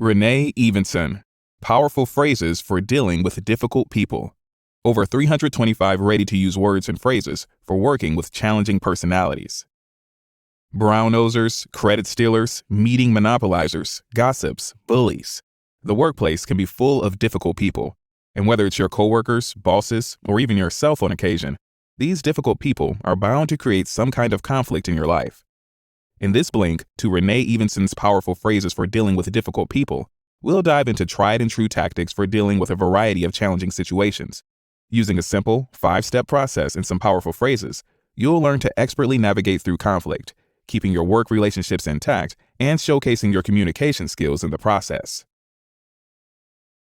Renee Evenson, Powerful Phrases for Dealing with Difficult People. Over 325 ready-to-use words and phrases for working with challenging personalities. Brown-nosers, credit stealers, meeting monopolizers, gossips, bullies. The workplace can be full of difficult people, and whether it's your coworkers, bosses, or even yourself on occasion, these difficult people are bound to create some kind of conflict in your life. In this Blink to Renee Evenson's Powerful Phrases for Dealing with Difficult People, we'll dive into tried and true tactics for dealing with a variety of challenging situations. Using a simple, 5-step process and some powerful phrases, you'll learn to expertly navigate through conflict, keeping your work relationships intact and showcasing your communication skills in the process.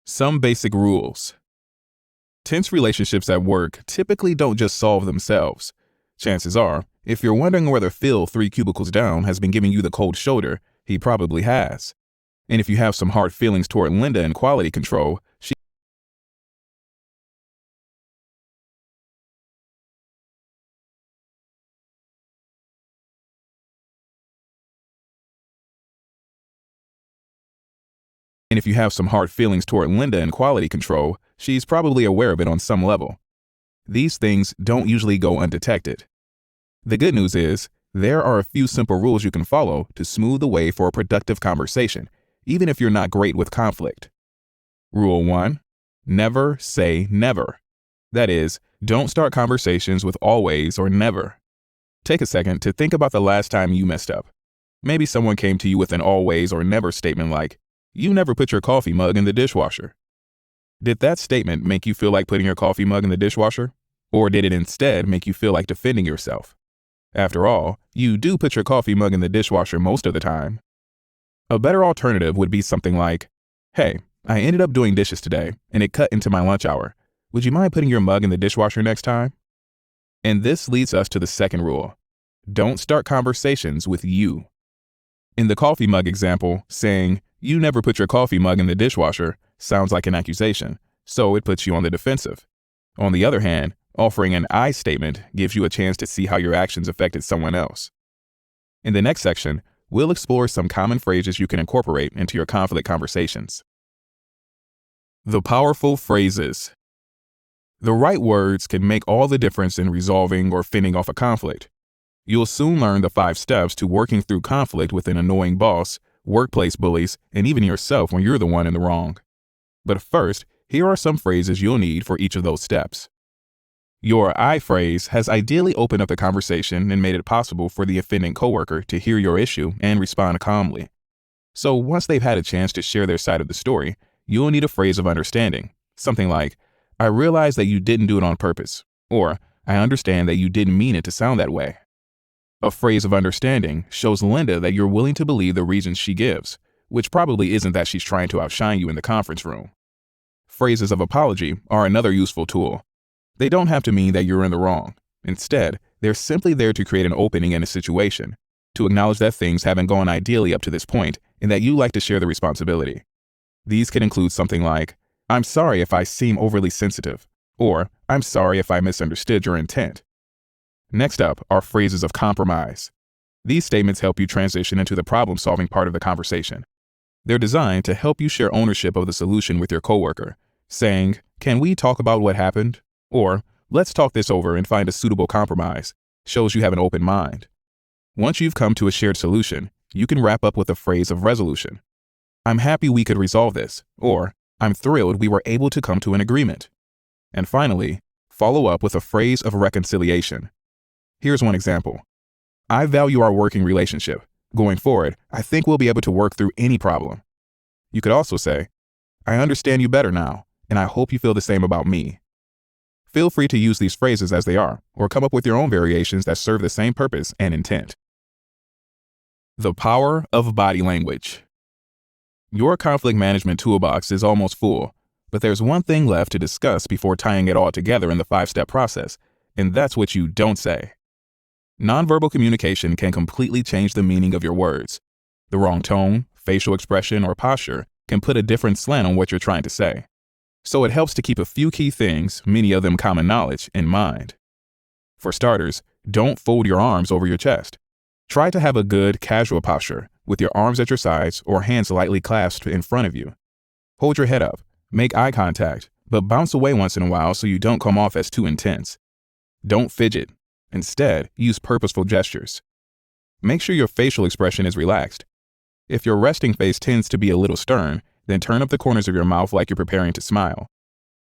Some basic rules. Tense relationships at work typically don't just solve themselves. Chances are, if you're wondering whether Phil 3 cubicles down has been giving you the cold shoulder, he probably has. And if you have some hard feelings toward Linda in quality control, she's probably aware of it on some level. These things don't usually go undetected. The good news is, there are a few simple rules you can follow to smooth the way for a productive conversation, even if you're not great with conflict. Rule 1. Never say never. That is, don't start conversations with always or never. Take a second to think about the last time you messed up. Maybe someone came to you with an always or never statement like, "You never put your coffee mug in the dishwasher." Did that statement make you feel like putting your coffee mug in the dishwasher? Or did it instead make you feel like defending yourself? After all, you do put your coffee mug in the dishwasher most of the time. A better alternative would be something like, "Hey, I ended up doing dishes today, and it cut into my lunch hour. Would you mind putting your mug in the dishwasher next time?" And this leads us to the second rule. Don't start conversations with you. In the coffee mug example, saying, "You never put your coffee mug in the dishwasher," sounds like an accusation, so it puts you on the defensive. On the other hand, offering an I statement gives you a chance to see how your actions affected someone else. In the next section, we'll explore some common phrases you can incorporate into your conflict conversations. The powerful phrases. The right words can make all the difference in resolving or fending off a conflict. You'll soon learn the 5 steps to working through conflict with an annoying boss, workplace bullies, and even yourself when you're the one in the wrong. But first, here are some phrases you'll need for each of those steps. Your I phrase has ideally opened up the conversation and made it possible for the offending coworker to hear your issue and respond calmly. So once they've had a chance to share their side of the story, you'll need a phrase of understanding, something like, "I realize that you didn't do it on purpose," or "I understand that you didn't mean it to sound that way." A phrase of understanding shows Linda that you're willing to believe the reasons she gives, which probably isn't that she's trying to outshine you in the conference room. Phrases of apology are another useful tool. They don't have to mean that you're in the wrong. Instead, they're simply there to create an opening in a situation, to acknowledge that things haven't gone ideally up to this point and that you like to share the responsibility. These can include something like, "I'm sorry if I seem overly sensitive," or "I'm sorry if I misunderstood your intent." Next up are phrases of compromise. These statements help you transition into the problem-solving part of the conversation. They're designed to help you share ownership of the solution with your coworker, saying, "Can we talk about what happened?" Or, "Let's talk this over and find a suitable compromise," shows you have an open mind. Once you've come to a shared solution, you can wrap up with a phrase of resolution. "I'm happy we could resolve this," or "I'm thrilled we were able to come to an agreement." And finally, follow up with a phrase of reconciliation. Here's one example. "I value our working relationship. Going forward, I think we'll be able to work through any problem." You could also say, "I understand you better now, and I hope you feel the same about me." Feel free to use these phrases as they are, or come up with your own variations that serve the same purpose and intent. The power of body language. Your conflict management toolbox is almost full, but there's one thing left to discuss before tying it all together in the 5-step process, and that's what you don't say. Nonverbal communication can completely change the meaning of your words. The wrong tone, facial expression, or posture can put a different slant on what you're trying to say. So it helps to keep a few key things, many of them common knowledge, in mind. For starters, don't fold your arms over your chest. Try to have a good, casual posture, with your arms at your sides or hands lightly clasped in front of you. Hold your head up, make eye contact, but bounce away once in a while so you don't come off as too intense. Don't fidget. Instead, use purposeful gestures. Make sure your facial expression is relaxed. If your resting face tends to be a little stern, then turn up the corners of your mouth like you're preparing to smile.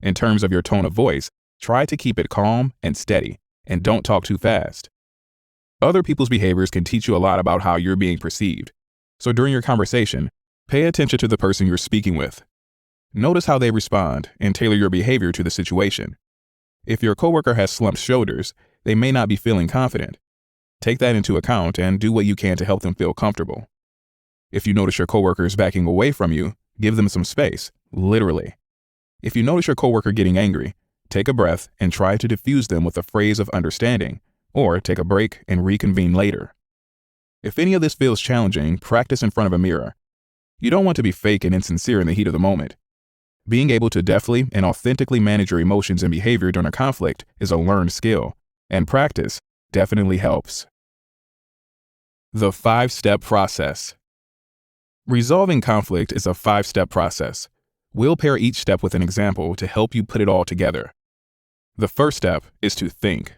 In terms of your tone of voice, try to keep it calm and steady, and don't talk too fast. Other people's behaviors can teach you a lot about how you're being perceived. So during your conversation, pay attention to the person you're speaking with. Notice how they respond and tailor your behavior to the situation. If your coworker has slumped shoulders, they may not be feeling confident. Take that into account and do what you can to help them feel comfortable. If you notice your coworker is backing away from you, give them some space, literally. If you notice your coworker getting angry, take a breath and try to diffuse them with a phrase of understanding, or take a break and reconvene later. If any of this feels challenging, practice in front of a mirror. You don't want to be fake and insincere in the heat of the moment. Being able to deftly and authentically manage your emotions and behavior during a conflict is a learned skill, and practice definitely helps. The 5-step process. Resolving conflict is a 5-step process. We'll pair each step with an example to help you put it all together. The first step is to think.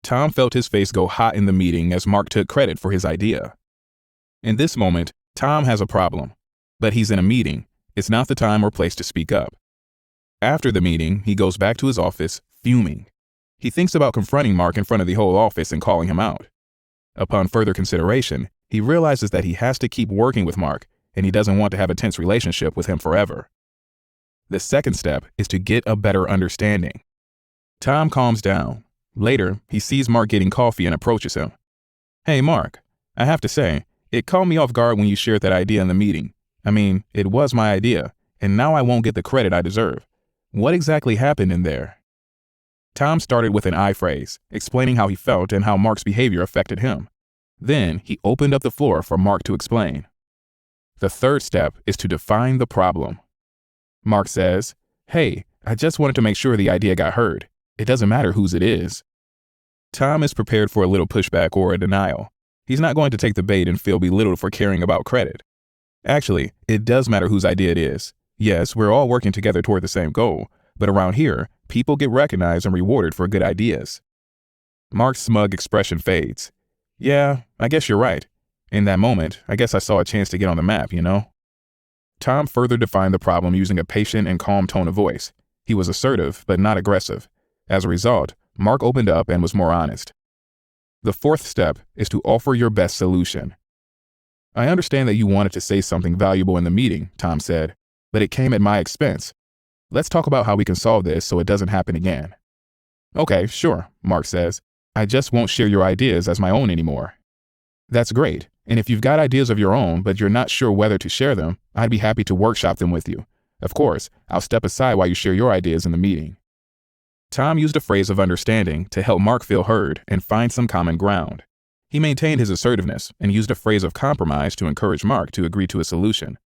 Tom felt his face go hot in the meeting as Mark took credit for his idea. In this moment, Tom has a problem, but he's in a meeting. It's not the time or place to speak up. After the meeting, he goes back to his office, fuming. He thinks about confronting Mark in front of the whole office and calling him out. Upon further consideration, he realizes that he has to keep working with Mark, and he doesn't want to have a tense relationship with him forever. The second step is to get a better understanding. Tom calms down. Later, he sees Mark getting coffee and approaches him. "Hey, Mark, I have to say, it caught me off guard when you shared that idea in the meeting. I mean, it was my idea, and now I won't get the credit I deserve. What exactly happened in there?" Tom started with an I phrase, explaining how he felt and how Mark's behavior affected him. Then, he opened up the floor for Mark to explain. The third step is to define the problem. Mark says, "Hey, I just wanted to make sure the idea got heard. It doesn't matter whose it is." Tom is prepared for a little pushback or a denial. He's not going to take the bait and feel belittled for caring about credit. Actually, it does matter whose idea it is. Yes, we're all working together toward the same goal, but around here, people get recognized and rewarded for good ideas. Mark's smug expression fades. "Yeah, I guess you're right. In that moment, I guess I saw a chance to get on the map, you know?" Tom further defined the problem using a patient and calm tone of voice. He was assertive, but not aggressive. As a result, Mark opened up and was more honest. The fourth step is to offer your best solution. "I understand that you wanted to say something valuable in the meeting," Tom said, "but it came at my expense. Let's talk about how we can solve this so it doesn't happen again." "Okay, sure," Mark says. "I just won't share your ideas as my own anymore." "That's great. And if you've got ideas of your own, but you're not sure whether to share them, I'd be happy to workshop them with you. Of course, I'll step aside while you share your ideas in the meeting." Tom used a phrase of understanding to help Mark feel heard and find some common ground. He maintained his assertiveness and used a phrase of compromise to encourage Mark to agree to a solution.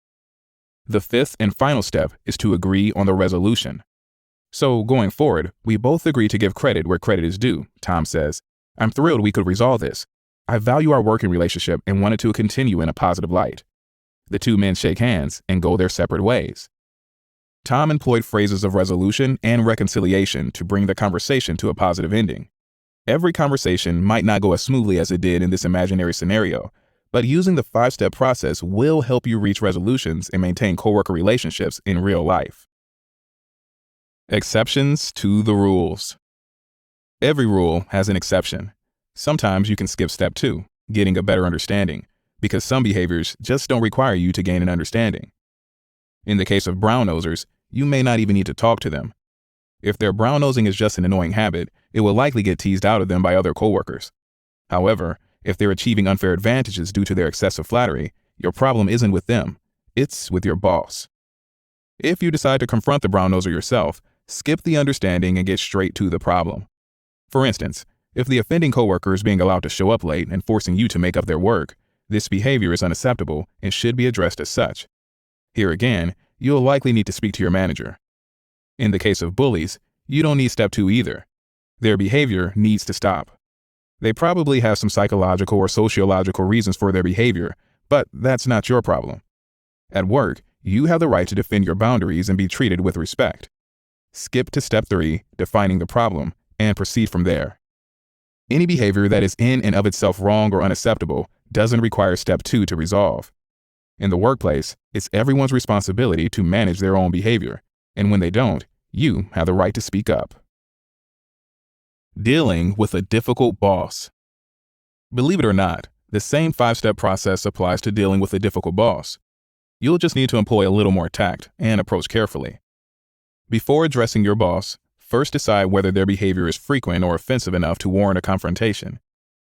The fifth and final step is to agree on the resolution. "So, going forward, we both agree to give credit where credit is due," Tom says. "I'm thrilled we could resolve this. I value our working relationship and want it to continue in a positive light." The two men shake hands and go their separate ways. Tom employed phrases of resolution and reconciliation to bring the conversation to a positive ending. Every conversation might not go as smoothly as it did in this imaginary scenario, but using the 5-step process will help you reach resolutions and maintain coworker relationships in real life. Exceptions to the rules. Every rule has an exception. Sometimes you can skip step 2, getting a better understanding, because some behaviors just don't require you to gain an understanding. In the case of brown-nosers, you may not even need to talk to them. If their brown-nosing is just an annoying habit, it will likely get teased out of them by other coworkers. However, if they're achieving unfair advantages due to their excessive flattery, your problem isn't with them, it's with your boss. If you decide to confront the brown-noser yourself, skip the understanding and get straight to the problem. For instance, if the offending coworker is being allowed to show up late and forcing you to make up their work, this behavior is unacceptable and should be addressed as such. Here again, you'll likely need to speak to your manager. In the case of bullies, you don't need step 2 either. Their behavior needs to stop. They probably have some psychological or sociological reasons for their behavior, But that's not your problem. At work, you have the right to defend your boundaries and be treated with respect. Skip to step 3, defining the problem, and proceed from there. Any behavior that is in and of itself wrong or unacceptable doesn't require step 2 to resolve. In the workplace, it's everyone's responsibility to manage their own behavior, and when they don't, you have the right to speak up. Dealing with a difficult boss. Believe it or not, the same 5-step process applies to dealing with a difficult boss. You'll just need to employ a little more tact and approach carefully. Before addressing your boss, first decide whether their behavior is frequent or offensive enough to warrant a confrontation.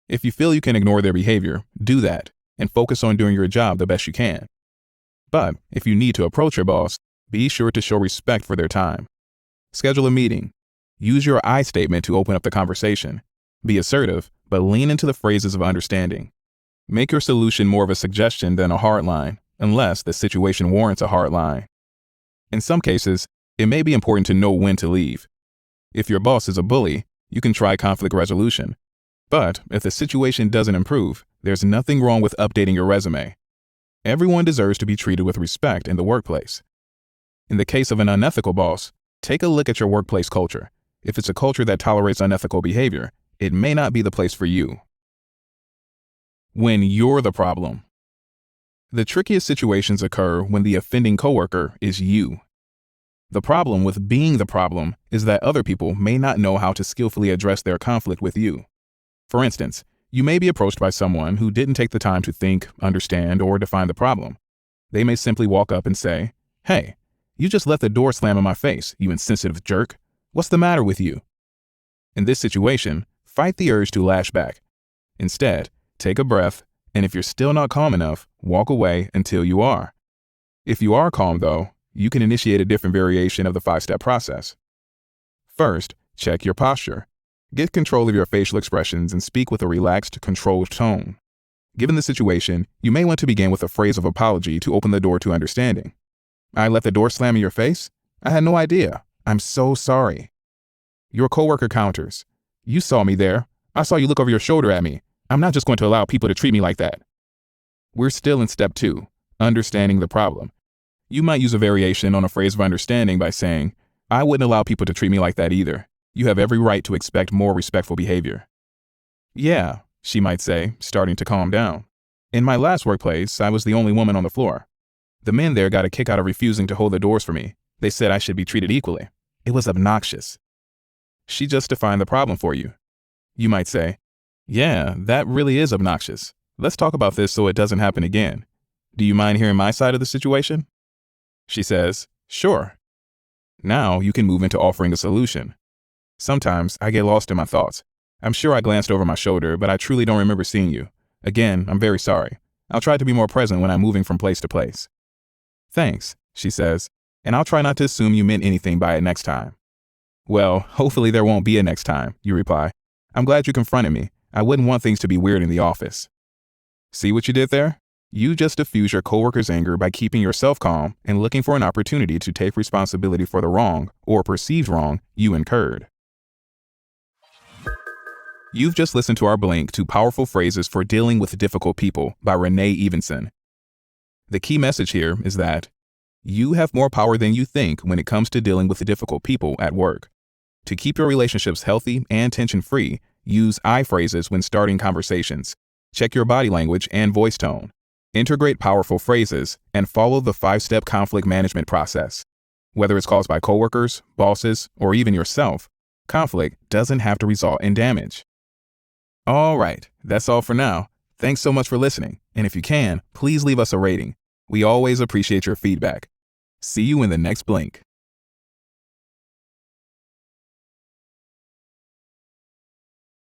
If you feel you can ignore their behavior, do that and focus on doing your job the best you can. But if you need to approach your boss, be sure to show respect for their time. Schedule a meeting. Use your I statement to open up the conversation. Be assertive, but lean into the phrases of understanding. Make your solution more of a suggestion than a hard line, unless the situation warrants a hard line. In some cases, it may be important to know when to leave. If your boss is a bully, you can try conflict resolution. But if the situation doesn't improve, there's nothing wrong with updating your resume. Everyone deserves to be treated with respect in the workplace. In the case of an unethical boss, take a look at your workplace culture. If it's a culture that tolerates unethical behavior, it may not be the place for you. When you're the problem. The trickiest situations occur when the offending coworker is you. The problem with being the problem is that other people may not know how to skillfully address their conflict with you. For instance, you may be approached by someone who didn't take the time to think, understand, or define the problem. They may simply walk up and say, "Hey, you just let the door slam in my face, you insensitive jerk. What's the matter with you?" In this situation, fight the urge to lash back. Instead, take a breath, and if you're still not calm enough, walk away until you are. If you are calm, though, you can initiate a different variation of the 5-step process. First, check your posture. Get control of your facial expressions and speak with a relaxed, controlled tone. Given the situation, you may want to begin with a phrase of apology to open the door to understanding. "I let the door slam in your face? I had no idea. I'm so sorry." Your coworker counters, "You saw me there. I saw you look over your shoulder at me. I'm not just going to allow people to treat me like that." We're still in step 2, understanding the problem. You might use a variation on a phrase of understanding by saying, "I wouldn't allow people to treat me like that either. You have every right to expect more respectful behavior." "Yeah," she might say, starting to calm down. "In my last workplace, I was the only woman on the floor. The men there got a kick out of refusing to hold the doors for me. They said I should be treated equally. It was obnoxious." She just defined the problem for you. You might say, "Yeah, that really is obnoxious. Let's talk about this so it doesn't happen again. Do you mind hearing my side of the situation?" She says, "Sure." Now you can move into offering a solution. "Sometimes I get lost in my thoughts. I'm sure I glanced over my shoulder, but I truly don't remember seeing you. Again, I'm very sorry. I'll try to be more present when I'm moving from place to place." "Thanks," she says, "and I'll try not to assume you meant anything by it next time." "Well, hopefully there won't be a next time," you reply. "I'm glad you confronted me. I wouldn't want things to be weird in the office." See what you did there? You just diffuse your coworker's anger by keeping yourself calm and looking for an opportunity to take responsibility for the wrong or perceived wrong you incurred. You've just listened to our Blink to Powerful Phrases for Dealing with Difficult People by Renee Evenson. The key message here is that you have more power than you think when it comes to dealing with difficult people at work. To keep your relationships healthy and tension-free, use I phrases when starting conversations. Check your body language and voice tone. Integrate powerful phrases and follow the 5-step conflict management process. Whether it's caused by coworkers, bosses, or even yourself, conflict doesn't have to result in damage. All right, that's all for now. Thanks so much for listening, and if you can, please leave us a rating. We always appreciate your feedback. See you in the next Blink.